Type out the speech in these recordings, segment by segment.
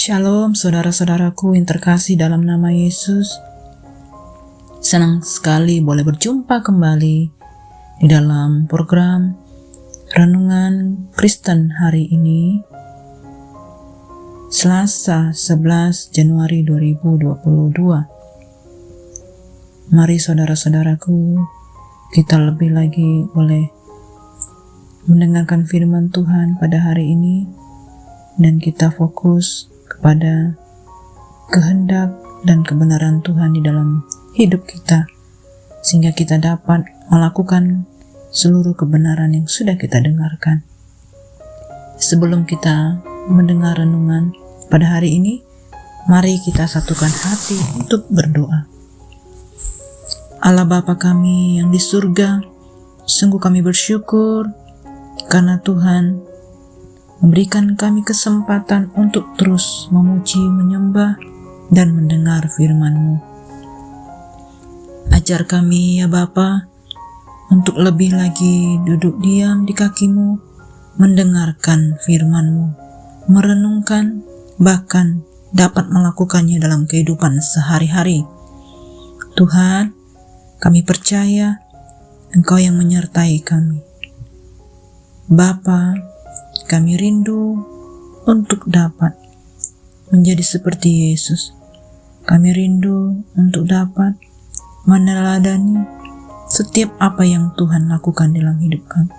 Shalom saudara-saudaraku yang terkasih dalam nama Yesus. Senang sekali boleh berjumpa kembali di dalam program Renungan Kristen hari ini, Selasa 11 Januari 2022. Mari saudara-saudaraku, kita lebih lagi boleh mendengarkan firman Tuhan pada hari ini, dan kita fokus kepada kehendak dan kebenaran Tuhan di dalam hidup kita, sehingga kita dapat melakukan seluruh kebenaran yang sudah kita dengarkan. Sebelum kita mendengar renungan pada hari ini, mari kita satukan hati untuk berdoa. Allah Bapa kami yang di surga, sungguh kami bersyukur karena Tuhan memberikan kami kesempatan untuk terus memuji, menyembah, dan mendengar firman-Mu. Ajar kami ya Bapa, untuk lebih lagi duduk diam di kaki-Mu, mendengarkan firman-Mu, merenungkan, bahkan dapat melakukannya dalam kehidupan sehari-hari. Tuhan, kami percaya Engkau yang menyertai kami. Bapa, kami rindu untuk dapat menjadi seperti Yesus. Kami rindu untuk dapat meneladani setiap apa yang Tuhan lakukan dalam hidup kami.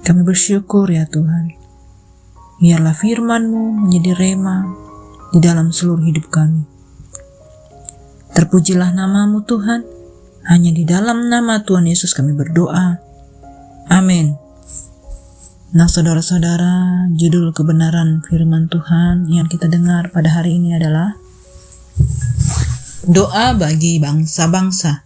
Kami bersyukur ya Tuhan, biarlah firman-Mu menjadi rema di dalam seluruh hidup kami. Terpujilah nama-Mu Tuhan, hanya di dalam nama Tuhan Yesus kami berdoa. Amin. Nah saudara-saudara, judul kebenaran firman Tuhan yang kita dengar pada hari ini adalah doa bagi bangsa-bangsa.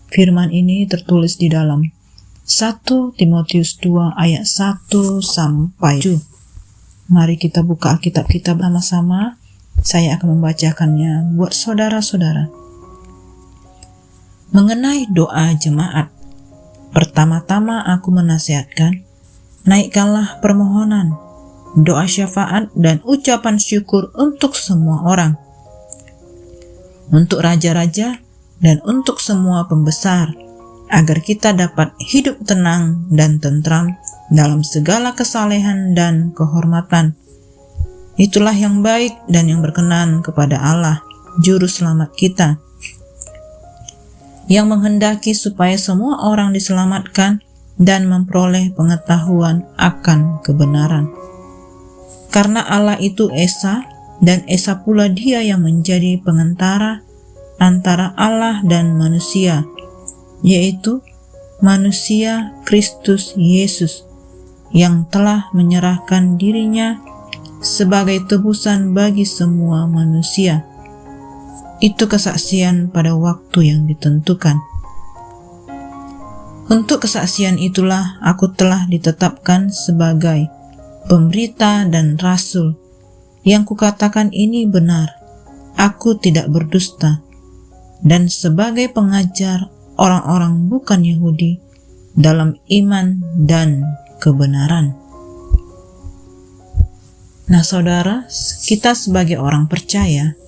Firman ini tertulis di dalam 1 Timotius 2 ayat 1 sampai 7. Mari kita buka Alkitab kita bersama-sama. Saya akan membacakannya buat saudara-saudara. Mengenai doa jemaat, pertama-tama aku menasihatkan, naikkanlah permohonan, doa syafaat dan ucapan syukur untuk semua orang, untuk raja-raja dan untuk semua pembesar, agar kita dapat hidup tenang dan tentram dalam segala kesalehan dan kehormatan. Itulah yang baik dan yang berkenan kepada Allah, Juru Selamat kita, yang menghendaki supaya semua orang diselamatkan dan memperoleh pengetahuan akan kebenaran. Karena Allah itu Esa, dan Esa pula Dia yang menjadi pengantara antara Allah dan manusia, yaitu manusia Kristus Yesus, yang telah menyerahkan dirinya sebagai tebusan bagi semua manusia. Itu kesaksian pada waktu yang ditentukan. Untuk kesaksian itulah aku telah ditetapkan sebagai pemberita dan rasul. Yang kukatakan ini benar, aku tidak berdusta, dan sebagai pengajar orang-orang bukan Yahudi dalam iman dan kebenaran. Nah saudara, kita sebagai orang percaya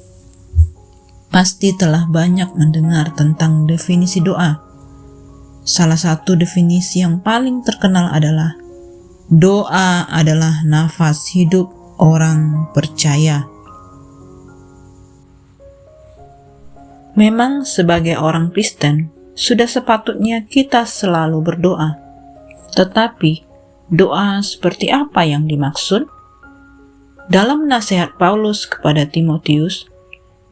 pasti telah banyak mendengar tentang definisi doa. Salah satu definisi yang paling terkenal adalah doa adalah nafas hidup orang percaya. Memang sebagai orang Kristen, sudah sepatutnya kita selalu berdoa. Tetapi, doa seperti apa yang dimaksud? Dalam nasihat Paulus kepada Timotius,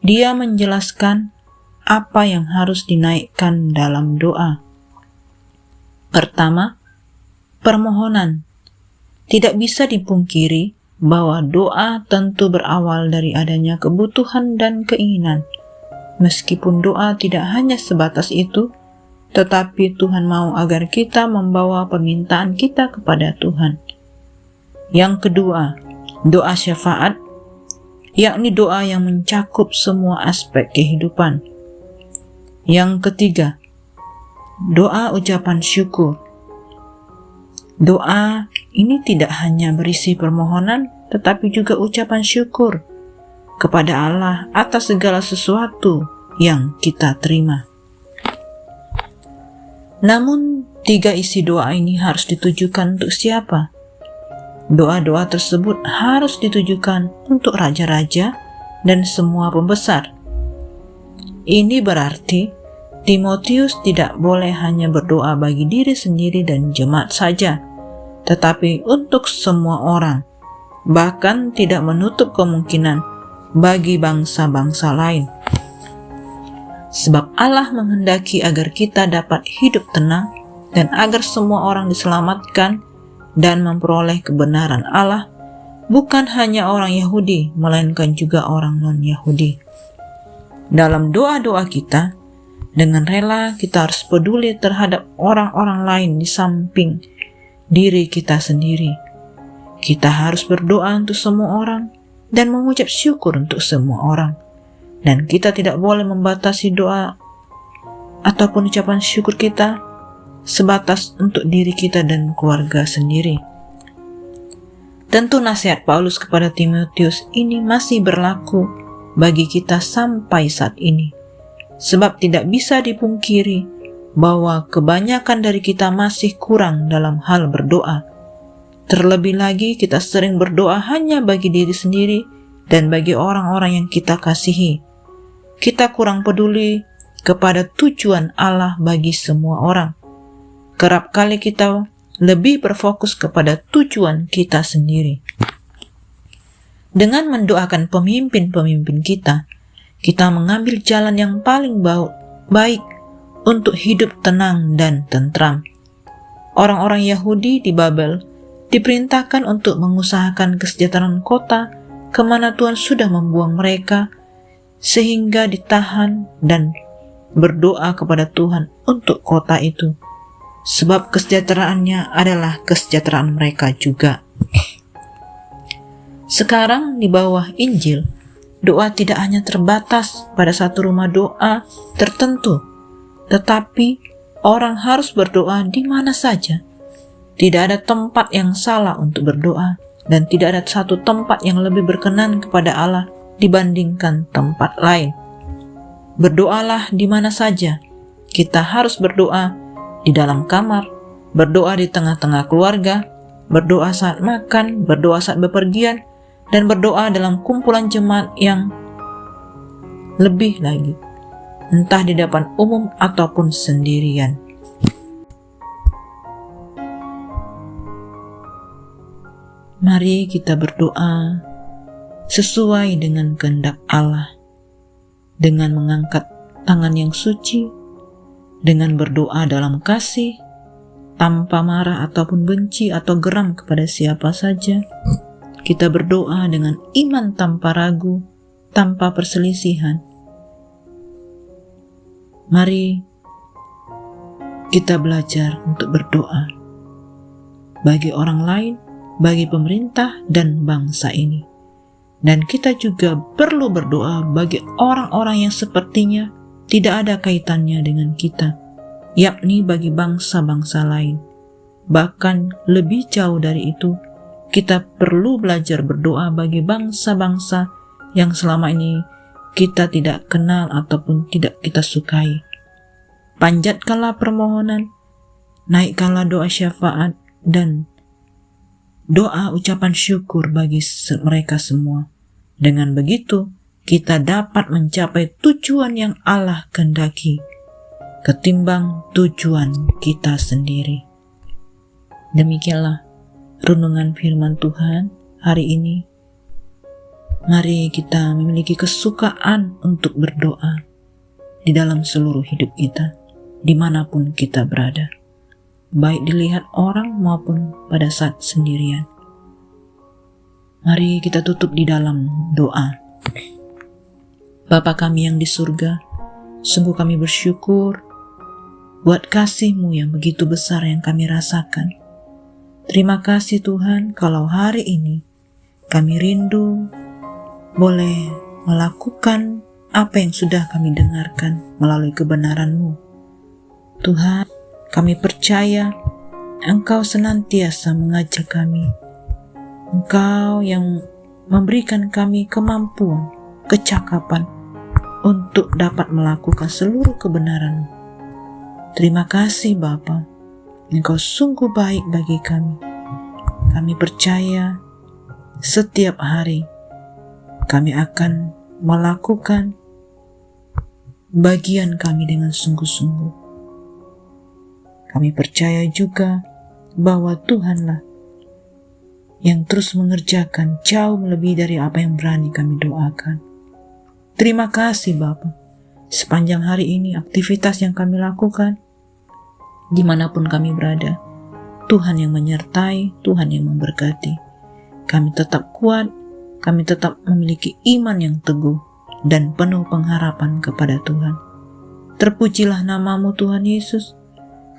dia menjelaskan apa yang harus dinaikkan dalam doa. Pertama, permohonan. Tidak bisa dipungkiri bahwa doa tentu berawal dari adanya kebutuhan dan keinginan. Meskipun doa tidak hanya sebatas itu, tetapi Tuhan mau agar kita membawa permintaan kita kepada Tuhan. Yang kedua, doa syafaat, yakni doa yang mencakup semua aspek kehidupan. Yang ketiga, doa ucapan syukur. Doa ini tidak hanya berisi permohonan, tetapi juga ucapan syukur kepada Allah atas segala sesuatu yang kita terima. Namun, 3 isi doa ini harus ditujukan untuk siapa? Doa-doa tersebut harus ditujukan untuk raja-raja dan semua pembesar. Ini berarti Timotius tidak boleh hanya berdoa bagi diri sendiri dan jemaat saja, tetapi untuk semua orang, bahkan tidak menutup kemungkinan bagi bangsa-bangsa lain. Sebab Allah menghendaki agar kita dapat hidup tenang dan agar semua orang diselamatkan dan memperoleh kebenaran Allah, bukan hanya orang Yahudi, melainkan juga orang non-Yahudi. Dalam doa-doa kita, dengan rela kita harus peduli terhadap orang-orang lain di samping diri kita sendiri. Kita harus berdoa untuk semua orang dan mengucap syukur untuk semua orang. Dan kita tidak boleh membatasi doa ataupun ucapan syukur kita sebatas untuk diri kita dan keluarga sendiri. Tentu nasihat Paulus kepada Timotius ini masih berlaku bagi kita sampai saat ini. Sebab tidak bisa dipungkiri bahwa kebanyakan dari kita masih kurang dalam hal berdoa. Terlebih lagi kita sering berdoa hanya bagi diri sendiri dan bagi orang-orang yang kita kasihi. Kita kurang peduli kepada tujuan Allah bagi semua orang. Kerap kali kita lebih berfokus kepada tujuan kita sendiri. Dengan mendoakan pemimpin-pemimpin kita mengambil jalan yang paling baik untuk hidup tenang dan tentram. Orang-orang Yahudi di Babel diperintahkan untuk mengusahakan kesejahteraan kota kemana Tuhan sudah membuang mereka, sehingga ditahan dan berdoa kepada Tuhan untuk kota itu, sebab kesejahteraannya adalah kesejahteraan mereka juga. Sekarang di bawah Injil, doa tidak hanya terbatas pada satu rumah doa tertentu, tetapi orang harus berdoa di mana saja. Tidak ada tempat yang salah untuk berdoa, dan tidak ada satu tempat yang lebih berkenan kepada Allah dibandingkan tempat lain. Berdoalah di mana saja. Kita harus berdoa di dalam kamar, berdoa di tengah-tengah keluarga, berdoa saat makan, berdoa saat bepergian, dan berdoa dalam kumpulan jemaat yang lebih lagi, entah di depan umum ataupun sendirian. Mari kita berdoa sesuai dengan kehendak Allah, dengan mengangkat tangan yang suci, dengan berdoa dalam kasih, tanpa marah ataupun benci atau geram kepada siapa saja. Kita berdoa dengan iman tanpa ragu, tanpa perselisihan. Mari kita belajar untuk berdoa bagi orang lain, bagi pemerintah dan bangsa ini. Dan kita juga perlu berdoa bagi orang-orang yang sepertinya tidak ada kaitannya dengan kita, yakni bagi bangsa-bangsa lain. Bahkan lebih jauh dari itu, kita perlu belajar berdoa bagi bangsa-bangsa yang selama ini kita tidak kenal ataupun tidak kita sukai. Panjatkanlah permohonan, naikkanlah doa syafaat dan doa ucapan syukur bagi mereka semua. Dengan begitu, kita dapat mencapai tujuan yang Allah kehendaki, ketimbang tujuan kita sendiri. Demikianlah renungan firman Tuhan hari ini. Mari kita memiliki kesukaan untuk berdoa di dalam seluruh hidup kita, dimanapun kita berada, baik dilihat orang maupun pada saat sendirian. Mari kita tutup di dalam doa. Bapa kami yang di surga, sungguh kami bersyukur buat kasih-Mu yang begitu besar yang kami rasakan. Terima kasih Tuhan kalau hari ini kami rindu boleh melakukan apa yang sudah kami dengarkan melalui kebenaran-Mu. Tuhan, kami percaya Engkau senantiasa mengajak kami. Engkau yang memberikan kami kemampuan, kecakapan untuk dapat melakukan seluruh kebenaran. Terima kasih Bapa, Engkau sungguh baik bagi kami. Kami percaya setiap hari kami akan melakukan bagian kami dengan sungguh-sungguh. Kami percaya juga bahwa Tuhanlah yang terus mengerjakan jauh lebih dari apa yang berani kami doakan. Terima kasih Bapa. Sepanjang hari ini aktivitas yang kami lakukan, dimanapun kami berada, Tuhan yang menyertai, Tuhan yang memberkati. Kami tetap kuat, kami tetap memiliki iman yang teguh dan penuh pengharapan kepada Tuhan. Terpujilah nama-Mu Tuhan Yesus.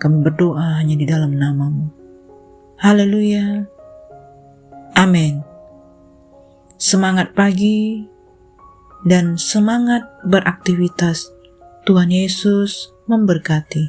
Kami berdoa hanya di dalam nama-Mu. Haleluya. Amin. Semangat pagi dan semangat beraktivitas. Tuhan Yesus memberkati.